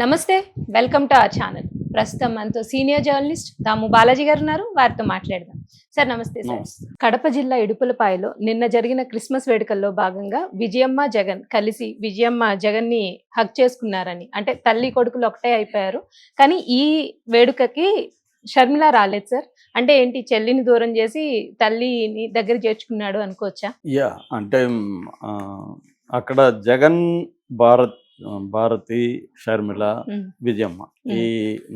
నమస్తే, welcome to our channel. ప్రస్తుతం మనతో సీనియర్ జర్నలిస్ట్ దాము బాలాజీ గారు ఉన్నారు. వారితో మాట్లాడదాం. సార్ నమస్తే. సార్, కడప జిల్లా ఇడుపులపాయలో నిన్న జరిగిన క్రిస్మస్ వేడుకల్లో భాగంగా విజయమ్మ జగన్ కలిసి విజయమ్మ జగన్ ని హగ్ చేసుకున్నారని, అంటే తల్లి కొడుకులు ఒకటే అయిపోయారు. కానీ ఈ వేడుకకి షర్మిల రాలేదు సార్. అంటే ఏంటి, చెల్లిని దూరం చేసి తల్లిని దగ్గర చేర్చుకున్నాడు అనుకోవచ్చా? అంటే అక్కడ జగన్, భారతి, షర్మిల, విజయమ్మ ఈ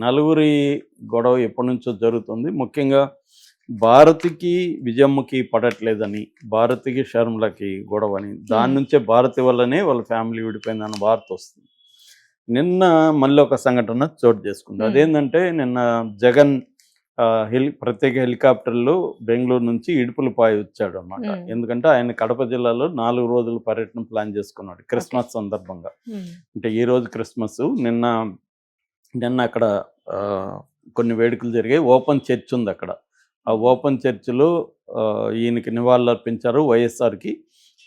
నలుగురి గొడవ ఎప్పటి నుంచో జరుగుతుంది. ముఖ్యంగా భారతికి విజయమ్మకి పడట్లేదని, భారతికి షర్మిలకి గొడవని, దాని నుంచే భారతి వల్లనే వాళ్ళ ఫ్యామిలీ విడిపోయిందన్న వార్త వస్తుంది. నిన్న మళ్ళీ ఒక సంఘటన చోటు చేసుకుంది. అదేంటంటే నిన్న జగన్ ప్రత్యేక హెలికాప్టర్లో బెంగళూరు నుంచి ఇడుపులపాయ వచ్చాడు అన్నమాట. ఎందుకంటే ఆయన కడప జిల్లాలో 4 రోజుల పర్యటన ప్లాన్ చేసుకున్నాడు క్రిస్మస్ సందర్భంగా. అంటే ఈ రోజు క్రిస్మస్, నిన్న అక్కడ కొన్ని వేడుకలు జరిగాయి. ఓపెన్ చర్చ్ ఉంది అక్కడ. ఆ ఓపెన్ చర్చిలో ఈయనకి నివాళులు అర్పించారు.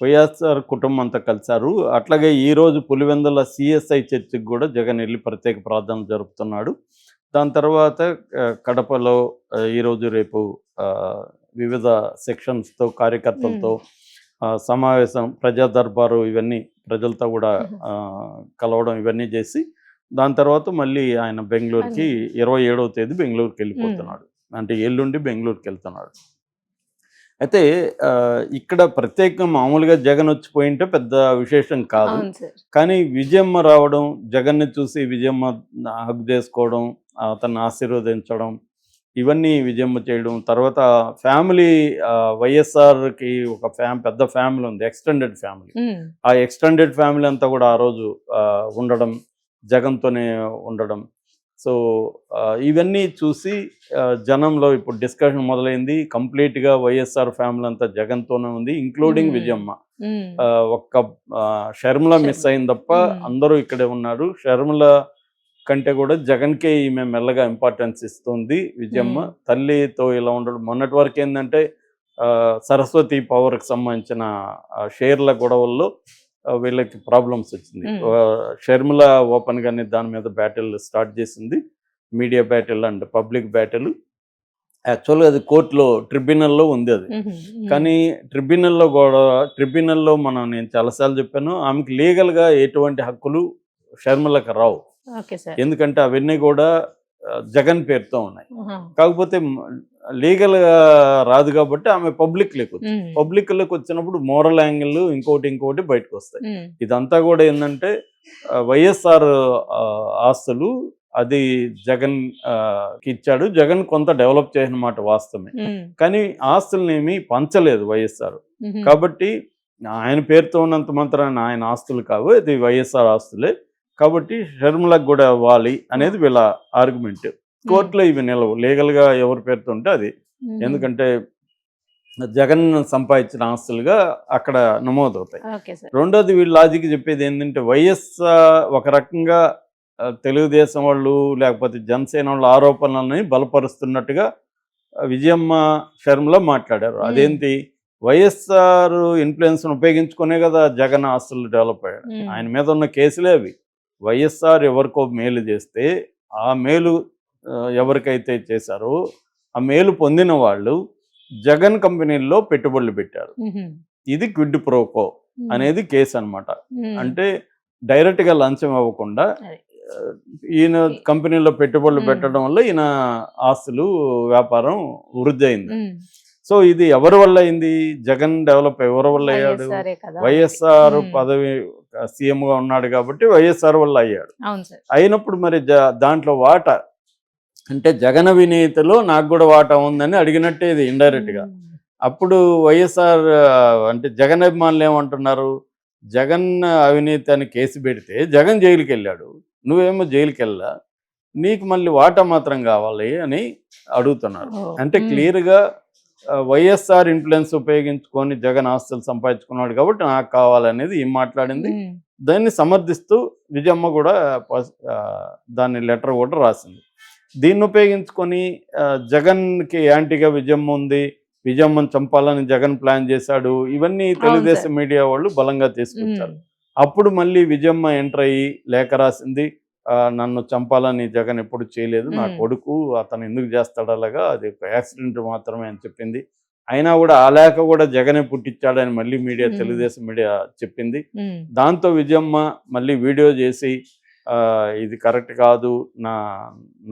వైఎస్ఆర్ కుటుంబం అంతా కలిశారు. అట్లాగే ఈరోజు పులివెందుల సిఎస్ఐ చర్చికి కూడా జగన్ వెళ్ళి ప్రత్యేక ప్రార్థనలు జరుపుతున్నాడు. దాని తర్వాత కడపలో ఈరోజు రేపు వివిధ సెక్షన్స్తో కార్యకర్తలతో సమావేశం, ప్రజా దర్బారు, ఇవన్నీ ప్రజలతో కూడా కలవడం, ఇవన్నీ చేసి దాని తర్వాత మళ్ళీ ఆయన బెంగళూరుకి 27వ తేదీ బెంగళూరుకి వెళ్ళిపోతున్నాడు. అంటే ఎల్లుండి బెంగళూరుకి వెళ్తున్నాడు. అయితే ఇక్కడ ప్రత్యేకంగా మామూలుగా జగన్ వచ్చిపోయింటే పెద్ద విశేషం కాదు. కానీ విజయమ్మ రావడం, జగన్ని చూసి విజయమ్మ హగ్ చేసుకోవడం, అతన్ని ఆశీర్వదించడం, ఇవన్నీ విజయమ్మ చేయడం. తర్వాత ఫ్యామిలీ, వైఎస్ఆర్కి ఒక పెద్ద ఫ్యామిలీ ఉంది, ఎక్స్టెండెడ్ ఫ్యామిలీ. ఆ ఎక్స్టెండెడ్ ఫ్యామిలీ అంతా కూడా ఆ రోజు ఉండడం, జగన్తోనే ఉండడం. సో ఇవన్నీ చూసి జనంలో ఇప్పుడు డిస్కషన్ మొదలైంది. కంప్లీట్గా వైఎస్ఆర్ ఫ్యామిలీ అంతా జగన్తోనే ఉంది, ఇంక్లూడింగ్ విజయమ్మ. ఒక్క షర్మిల మిస్ అయింది తప్ప అందరూ ఇక్కడే ఉన్నారు. షర్మిల కంటే కూడా జగన్కే ఈమె మెల్లగా ఇంపార్టెన్స్ ఇస్తుంది విజయమ్మ. తల్లితో ఇలా ఉండడం, మొన్నటి వరకు ఏంటంటే సరస్వతి పవర్కి సంబంధించిన షేర్ల గొడవల్లో వీళ్ళకి ప్రాబ్లమ్స్ వచ్చింది. షర్మిల ఓపెన్గానే దాని మీద బ్యాటిల్ స్టార్ట్ చేసింది, media battle and public battle. యాక్చువల్గా అది కోర్టులో, ట్రిబ్యునల్లో ఉంది అది. కానీ ట్రిబ్యునల్లో నేను చాలాసార్లు చెప్పాను, ఆమెకి లీగల్గా ఎటువంటి హక్కులు షర్మిలకు రావు. ఎందుకంటే అవన్నీ కూడా జగన్ పేరుతో ఉన్నాయి. కాకపోతే లీగల్గా రాదు కాబట్టి ఆమె పబ్లిక్లోకి వచ్చినప్పుడు మోరల్ యాంగిల్ ఇంకోటి బయటకు వస్తాయి. ఇదంతా కూడా ఏంటంటే వైఎస్ఆర్ ఆస్తులు, అది జగన్ కి ఇచ్చాడు. జగన్ కొంత డెవలప్ చేసిన మాట వాస్తవమే, కానీ ఆస్తుల్ని ఏమీ పంచలేదు వైఎస్ఆర్. కాబట్టి ఆయన పేరుతో ఉన్నంత మాత్రాన ఆయన ఆస్తులు కావు, అది వైఎస్ఆర్ ఆస్తులే. కాబట్టి షర్మిలకు కూడా ఇవ్వాలి అనేది వీళ్ళ ఆర్గ్యుమెంట్. కోర్టులో ఇవి నిలవు, లీగల్గా ఎవరి పేరుతో ఉంటే అది. ఎందుకంటే జగన్ సంపాదించిన ఆస్తులుగా అక్కడ నమోదవుతాయి. రెండోది వీళ్ళు లాజిక్ చెప్పేది ఏంటంటే, వైఎస్ఆర్ ఒక రకంగా తెలుగుదేశం వాళ్ళు లేకపోతే జనసేన వాళ్ళ ఆరోపణలని బలపరుస్తున్నట్టుగా విజయమ్మ, షర్మిల మాట్లాడారు. అదేంటి, వైఎస్ఆర్ ఇన్ఫ్లుయెన్స్ను ఉపయోగించుకునే కదా జగన్ ఆస్తులు డెవలప్ అయ్యాడు. ఆయన మీద ఉన్న కేసులే అవి. వైఎస్ఆర్ ఎవరికో మేలు చేస్తే ఆ మేలు ఎవరికైతే చేశారో ఆ మేలు పొందిన వాళ్ళు జగన్ కంపెనీల్లో పెట్టుబడులు పెట్టారు. ఇది క్విడ్ ప్రోకో అనేది కేసు అనమాట. అంటే డైరెక్ట్గా లంచం ఇవ్వకుండా ఈయన కంపెనీలో పెట్టుబడులు పెట్టడం వల్ల ఈయన ఆస్తులు, వ్యాపారం వృద్ధి అయింది. సో ఇది ఎవరి వల్ల అయింది? జగన్ డెవలప్ ఎవరి వల్ల అయ్యాడు? వైఎస్ఆర్ పదవి సీఎంగా ఉన్నాడు కాబట్టి వైఎస్ఆర్ వల్ల అయ్యాడు. అయినప్పుడు మరి దాంట్లో వాటా అంటే జగన్ అవినీతిలో నాకు కూడా వాటా ఉందని అడిగినట్టే ఇది ఇండైరెక్ట్గా. అప్పుడు వైఎస్ఆర్ అంటే జగన్ అభిమానులు ఏమంటున్నారు, జగన్ అవినీతి అని కేసు పెడితే జగన్ జైలుకి వెళ్ళాడు, నువ్వేమో జైలుకి వెళ్ళా, నీకు మళ్ళీ వాటా మాత్రం కావాలి అని అడుగుతున్నారు. అంటే క్లియర్గా వైఎస్ఆర్ ఇన్ఫ్లుయెన్స్ ఉపయోగించుకొని జగన్ ఆస్తులు సంపాదించుకున్నాడు కాబట్టి నాకు కావాలనేది ఏం మాట్లాడింది. దాన్ని సమర్థిస్తూ విజయమ్మ కూడా దాన్ని లెటర్ కూడా రాసింది. దీన్ని ఉపయోగించుకొని జగన్కి యాంటీగా విజయమ్మ ఉంది, విజయమ్మను చంపాలని జగన్ ప్లాన్ చేశాడు, ఇవన్నీ తెలుగుదేశం మీడియా వాళ్ళు బలంగా తీసుకొచ్చారు. అప్పుడు మళ్ళీ విజయమ్మ ఎంటర్ అయ్యి లేఖ రాసింది. నన్ను చంపాలని జగన్ ఎప్పుడు చేయలేదు, నా మ్మ్. కొడుకు, అతను ఎందుకు చేస్తాడు అలాగా, అది ఒక యాక్సిడెంట్ మాత్రమే అని చెప్పింది. అయినా కూడా ఆ లేఖ కూడా జగనే పుట్టించాడని మళ్ళీ మీడియా, మ్మ్. తెలుగుదేశం మీడియా చెప్పింది. మ్మ్. దాంతో విజయమ్మ మళ్ళీ వీడియో చేసి ఇది కరెక్ట్ కాదు,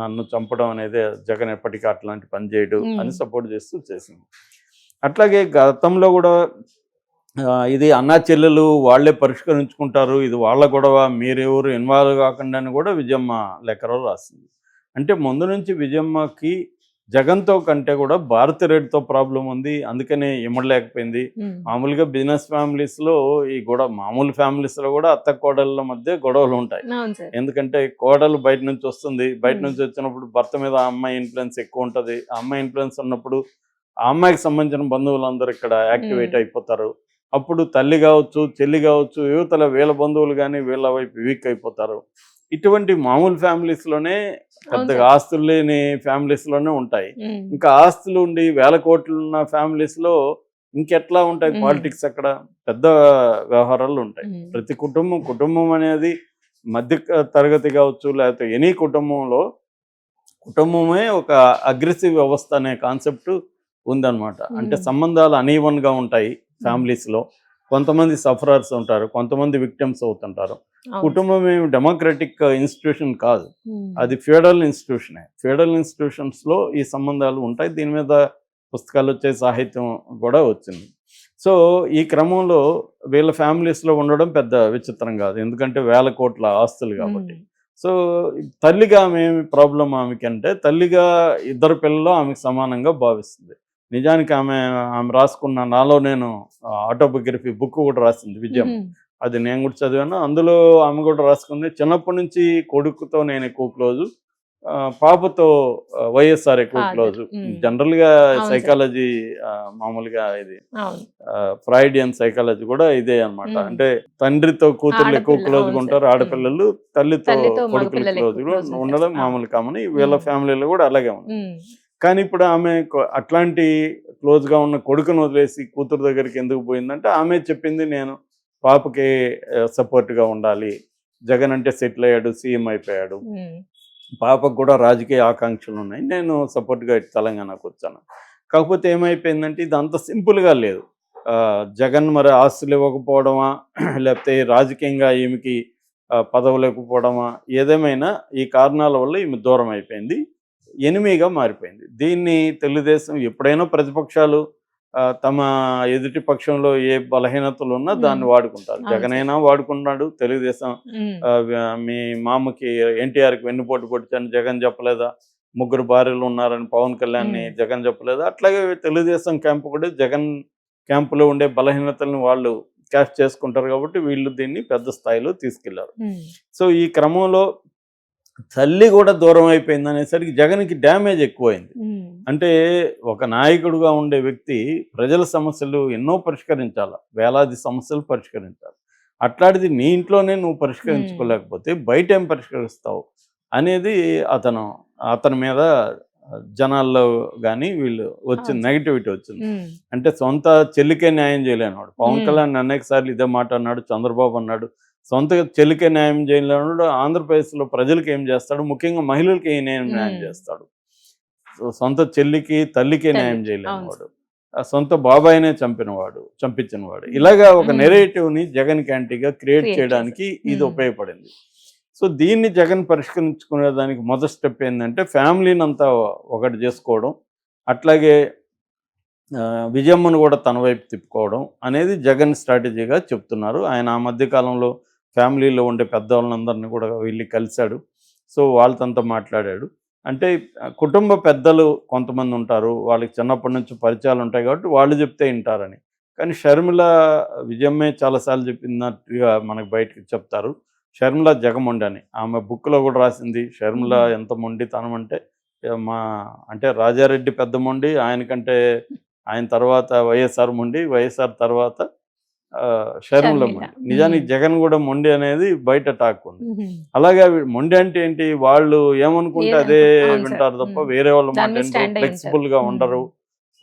నన్ను చంపడం అనేది, జగన్ ఎప్పటికీ అట్లాంటి పని చేయడు అని సపోర్ట్ చేస్తూ చేసింది. అట్లాగే గతంలో కూడా ఇది అన్నా చెల్లెలు వాళ్ళే పరిష్కరించుకుంటారు, ఇది వాళ్ళ గొడవ, మీరెవరు ఇన్వాల్వ్ కాకుండా అని కూడా విజయమ్మ లెక్కలో రాసింది. అంటే ముందు నుంచి విజయమ్మకి జగన్తో కంటే కూడా భారతిరెడ్డితో ప్రాబ్లం ఉంది, అందుకనే ఇమ్మడలేకపోయింది. మ్మ్. మామూలుగా బిజినెస్ ఫ్యామిలీస్లో ఈ గొడవ, మామూలు ఫ్యామిలీస్లో కూడా అత్త కోడళ్ళ మధ్య గొడవలు ఉంటాయి. అవును సార్. ఎందుకంటే కోడలు బయట నుంచి వస్తుంది, బయట మ్మ్. నుంచి వచ్చినప్పుడు భర్త మీద ఆ అమ్మాయి ఇన్ఫ్లుయెన్స్ ఎక్కువ ఉంటుంది. ఆ అమ్మాయి ఇన్ఫ్లుయెన్స్ ఉన్నప్పుడు ఆ అమ్మాయికి సంబంధించిన బంధువులందరూ ఇక్కడ యాక్టివేట్ మ్మ్. అయిపోతారు. అప్పుడు తల్లి కావచ్చు, చెల్లి కావచ్చు, యువతల వీళ్ళ బంధువులు కానీ వీళ్ళ వైపు వీక్ అయిపోతారు. ఇటువంటి మామూలు ఫ్యామిలీస్లోనే, అవును పెద్దగా సార్. ఆస్తులు లేని ఫ్యామిలీస్లోనే ఉంటాయి. మ్మ్. ఇంకా ఆస్తులు ఉండి వేల కోట్లు ఉన్న ఫ్యామిలీస్లో ఇంకెట్లా ఉంటాయి మ్మ్. పాలిటిక్స్, అక్కడ పెద్ద వ్యవహారాలు ఉంటాయి. మ్మ్. ప్రతి కుటుంబం అనేది మధ్య తరగతి కావచ్చు, లేకపోతే ఎనీ కుటుంబంలో కుటుంబమే ఒక అగ్రెసివ్ వ్యవస్థ అనే కాన్సెప్ట్ ఉందన్నమాట. అంటే మ్మ్. సంబంధాలు అనీవన్గా ఉంటాయి ఫ్యామిలీస్లో. కొంతమంది సఫరర్స్ ఉంటారు, కొంతమంది విక్టిమ్స్ అవుతుంటారు. అవును. కుటుంబం ఏమి డెమోక్రటిక్ ఇన్స్టిట్యూషన్ కాదు, మ్మ్. అది ఫ్యూడల్ ఇన్స్టిట్యూషనే. ఫ్యూడల్ ఇన్స్టిట్యూషన్స్లో ఈ సంబంధాలు ఉంటాయి. దీని మీద పుస్తకాలు వచ్చే, సాహిత్యం కూడా వచ్చింది. సో ఈ క్రమంలో వీళ్ళ ఫ్యామిలీస్లో ఉండడం పెద్ద విచిత్రం కాదు, ఎందుకంటే వేల కోట్ల ఆస్తులు కాబట్టి. మ్మ్. సో తల్లిగా ఆమె ఏమి ప్రాబ్లం ఆమెకి అంటే, తల్లిగా ఇద్దరు పిల్లలు ఆమెకు సమానంగా భావిస్తుంది. నిజానికి ఆమె రాసుకున్న నాలో నేను ఆటోబయోగ్రఫీ బుక్ కూడా రాసింది విజయం, మ్మ్. అది నేను కూడా చదివాను. అందులో ఆమె కూడా రాసుకుంది, చిన్నప్పటి నుంచి కొడుకుతో నేను ఎక్కువ క్లోజు, పాపతో వైఎస్ఆర్ ఎక్కువ Father. క్లోజు. మ్మ్. జనరల్గా అవును సార్. సైకాలజీ, మామూలుగా ఇది అవును. ఫ్రాయిడియన్ సైకాలజీ కూడా ఇదే అన్నమాట. మ్మ్. అంటే తండ్రితో కూతుర్లు ఎక్కువ ఆడపిల్ల, క్లోజ్గా అవును ఉంటారు, సార్. ఆడపిల్లలు తల్లితో తల్లితో కొడుకులు మగపిల్లలు ఎక్కువ క్లోజ్గా క్లోజ్ ఉంటారు. ఉండడం మామూలు కామన్. వీళ్ళ మ్మ్. ఫ్యామిలీలో కూడా అలాగే ఉంది. మ్మ్. కానీ ఇప్పుడు ఆమె అట్లాంటి క్లోజ్గా ఉన్న కొడుకును వదిలేసి కూతురు దగ్గరికి ఎందుకు పోయిందంటే, ఆమె చెప్పింది, నేను పాపకి సపోర్ట్గా ఉండాలి, జగన్ అంటే సెటిల్ అయ్యాడు, సీఎం అయిపోయాడు, మ్మ్. పాపకు కూడా రాజకీయ ఆకాంక్షలు ఉన్నాయి, నేను సపోర్ట్గా తెలంగాణకు వచ్చాను. కాకపోతే ఏమైపోయిందంటే ఇది అంత సింపుల్గా లేదు. జగన్ మరి ఆస్తులు ఇవ్వకపోవడమా, లేకపోతే రాజకీయంగా ఈమెకి పదవులు ఇవ్వకపోవడమా, ఏదేమైనా ఈ కారణాల వల్ల ఈమె దూరం అయిపోయింది, ఎనిమిగా మారిపోయింది. దీన్ని తెలుగుదేశం ఎప్పుడైనా ప్రతిపక్షాలు తమ ఎదుటి పక్షంలో ఏ బలహీనతలు ఉన్నా దాన్ని వాడుకుంటారు. అవును జగన్ సార్. అయినా వాడుకున్నాడు, తెలుగుదేశం మ్మ్. మీ మామకి ఎన్టీఆర్కి వెన్నుపోటు పొడిచాను జగన్ చెప్పలేదా, ముగ్గురు భార్యలు ఉన్నారని పవన్ కళ్యాణ్ని మ్మ్. జగన్ చెప్పలేదా, అట్లాగే తెలుగుదేశం క్యాంపు కూడా జగన్ క్యాంపులో ఉండే బలహీనతలను వాళ్ళు క్యాష్ చేసుకుంటారు కాబట్టి వీళ్ళు దీన్ని పెద్ద స్థాయిలో తీసుకెళ్లారు. మ్మ్. సో ఈ క్రమంలో తల్లి కూడా దూరం అయిపోయింది అనేసరికి జగన్కి డ్యామేజ్ ఎక్కువైంది. మ్మ్. అంటే ఒక నాయకుడుగా ఉండే వ్యక్తి ప్రజల సమస్యలు ఎన్నో పరిష్కరించాలి, వేలాది సమస్యలు పరిష్కరించాలి. అట్లాంటిది నీ ఇంట్లోనే నువ్వు పరిష్కరించుకోలేకపోతే బయట ఏం పరిష్కరిస్తావు అనేది అతని మీద జనాల్లో కానీ వీళ్ళు వచ్చింది, నెగిటివిటీ వచ్చింది. మ్మ్. అంటే సొంత చెల్లికే న్యాయం చేయలేనివాడు. పవన్ మ్మ్. కళ్యాణ్ అనేక సార్లు ఇదే మాట అన్నాడు, చంద్రబాబు అన్నాడు, సొంత చెల్లికే న్యాయం చేయలేనివాడు ఆంధ్రప్రదేశ్లో ప్రజలకు ఏం చేస్తాడు, ముఖ్యంగా మహిళలకి ఏ న్యాయం మ్మ్. చేస్తాడు. సొంత చెల్లికి తల్లికే న్యాయం తల్లికి, అవును చేయలేనివాడు, సొంత బాబాయినే చంపించినవాడు. ఇలాగా ఒక మ్మ్. నెరేటివ్ని జగన్ క్యాంటీగా క్రియేట్ Create చేయడానికి చేశారు. ఇది మ్మ్. ఉపయోగపడింది. సో దీన్ని జగన్ పరిష్కరించుకునే దానికి మొదటి స్టెప్ ఏంటంటే ఫ్యామిలీని అంతా ఒకటి చేసుకోవడం, అట్లాగే విజయమ్మను కూడా తన వైపు తిప్పుకోవడం అనేది జగన్ స్ట్రాటజీగా చెప్తున్నారు. ఆయన ఆ మధ్యకాలంలో ఫ్యామిలీలో ఉండే పెద్దవాళ్ళందరినీ కూడా వెళ్ళి కలిశాడు. సో వాళ్ళతో మాట్లాడాడు. అంటే కుటుంబ పెద్దలు కొంతమంది ఉంటారు, వాళ్ళకి చిన్నప్పటి నుంచి పరిచయాలు ఉంటాయి కాబట్టి వాళ్ళు చెప్తే వింటారని. కానీ షర్మిల, విజయమ్మే చాలాసార్లు చెప్పినట్టుగా మనకు బయటకు చెప్తారు, షర్మిల జగమొండి అని. ఆమె బుక్లో కూడా రాసింది, షర్మిల మ్మ్. ఎంత మొండితనం అంటే అంటే రాజారెడ్డి పెద్ద మొండి, ఆయన తర్వాత వైఎస్ఆర్ మొండి, వైఎస్ఆర్ తర్వాత షర్మిల షర్మిల. మొండి. నిజానికి మ్మ్. జగన్ కూడా మొండి అనేది బయట టాక్ ఉంది. మ్మ్. అలాగే మొండి అంటే ఏంటి, వాళ్ళు ఏమనుకుంటే అదే అవును సార్. వింటారు తప్ప మ్మ్. వేరే వాళ్ళ మాట దాని మీద వినరు, స్టాండ్ అయి ఉంటారు. ఫ్లెక్సిబుల్గా ఉండరు, మ్మ్.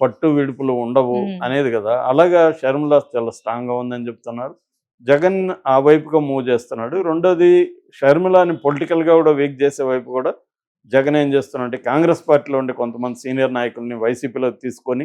పట్టు విడుపులు ఉండవు మ్మ్. అనేది కదా. అలాగా షర్మిల చాలా స్ట్రాంగ్గా ఉందని చెప్తున్నారు. జగన్ ఆ వైపుగా మూవ్ చేస్తున్నాడు. రెండోది షర్మిలాని పొలిటికల్గా కూడా వీక్ చేసే వైపు కూడా జగన్ ఏం చేస్తున్నాడు అంటే కాంగ్రెస్ పార్టీలో ఉండే కొంతమంది సీనియర్ నాయకుల్ని వైసీపీలో తీసుకొని